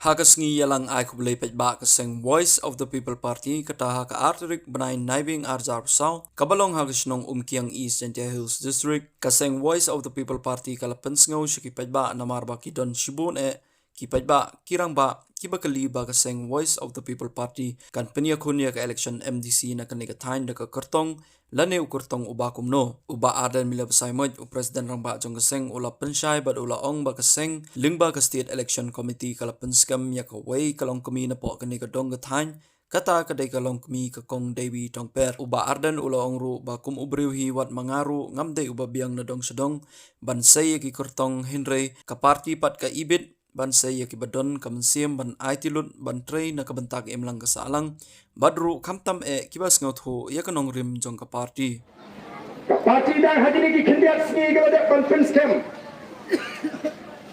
Hakasngi yalang ay kublay petba kaseng Voice of the People Party kataha ka Arthuric Benay Naibing Arjar Sao kabalong hagasnong umkiang East Gentia Hills District kaseng Voice of the People Party kalapensngaw siya kipetba namarba kidon shibun kipetba kirangba kibakaliba kaseng Voice of the People Party kan penyakunya ka election MDC na kanigatain na ka kartong lane ukurtong uba kumno uba adan mila basaymod u president rangba jong kaseng ula pensyay bad ula ong ba kaseng lingba ka state election committee kala penskam ya ka way kalong kami na po kani ka dong gatain kata kadai kalong kami ka kong Dewi Tongper uba ardan ula ong ru ba kum ubriw hiwat mangaru ngamday uba biyang na dong sedong bansay ki kurtong Henry ka party pat ka ibit bansay ya kibadon kamansim ban aitilut ban tray na kabantak imlang kasalang badru kamtam kibas ngot ho ya kanong rim jong ka party dan hadini ki kindiat sngi ga da conference camp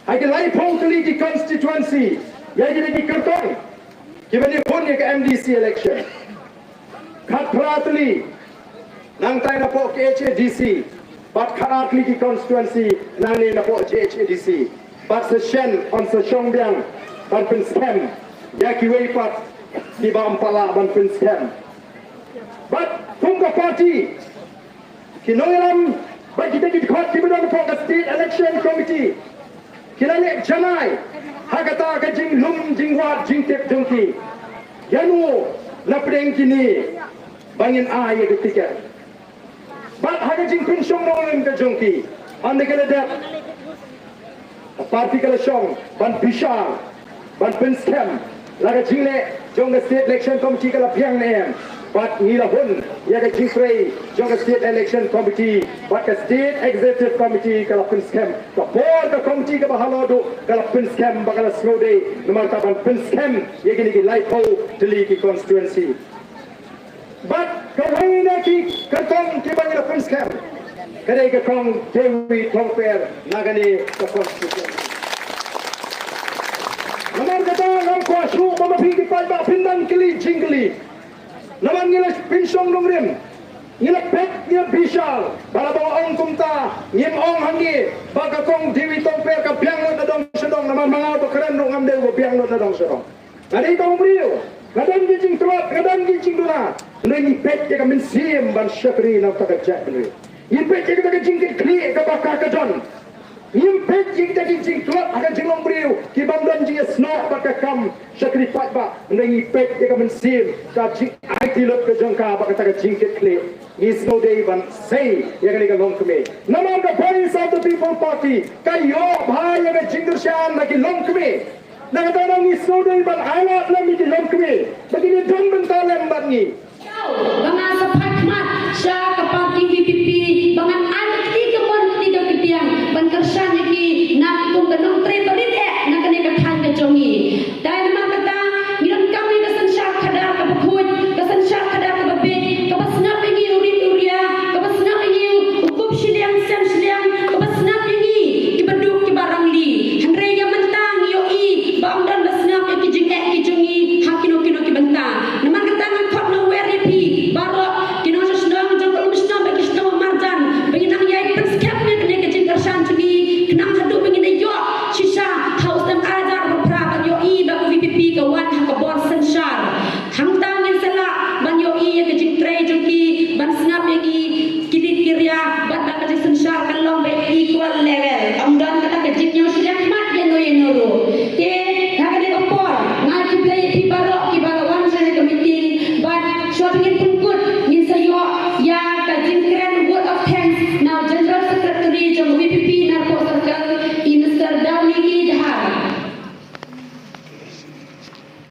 hagi lai pong kali ki constituency ya jadi ki kertong kibani pon ya ka MDC election khat pratli nang tai na po ke HDC bat khatli ki constituency nang ni na po HDC bat se shen on se shongbyang conference camp ya ki wei pat di Bampala conference camp but Tunga party kinolam bagi kita khot kibadon po ka state election committee kilale janai hagata ka jing lum jing wat jing tep jongki yanu na preng kini bangin ay ketika but haga jing pinsyong nolem ka jongki ande kala dat party kala shong ban bishar ban pinskem laga jingle jong state election committee kala piang nem but nila hun ya ka jingfrey jong state election committee but ka state executive committee kala pinskem ka board ka committee ka bahalodo kala pinskem bakala snode nomor taban pinskem ya gini ki light pole deli ki constituency but ka wayna ki kartong ki bangila pinskem kadai ka kong Dewi Tongper nagani ka constituency nomor kata ngam ko shu mamapi ki palba pindan kili jingli naman nila pinsyong nungrim nila pet niya bishal para bawa ong kumta ngim ong hangi baga kong Dewi Tongper ka biang na dong sedong naman mga bakran nung amde wo biang na dong sedong ngadi ka umriyo ngadan gijing trot ngadan gijing duna ngi pet ya ka minsim ban syakri na takajak ni impet ya ka jingkit kli ka bakka ka don impet ya ka jing trot aga jingong briyo ki bamdan jing snot bakka kam syakri patba ngi pet ya ka minsim ka jing aitilot ka jongka bakka ka jingkit kli is no day ban say ya ka ni ka long kme naman ka Voice of the People Party kayo bhai ya ka jingdurshan na ki long kme nagatanang is no day ban ayat lam ki long kme bagini don bentalem ban ni mga sapat mat siya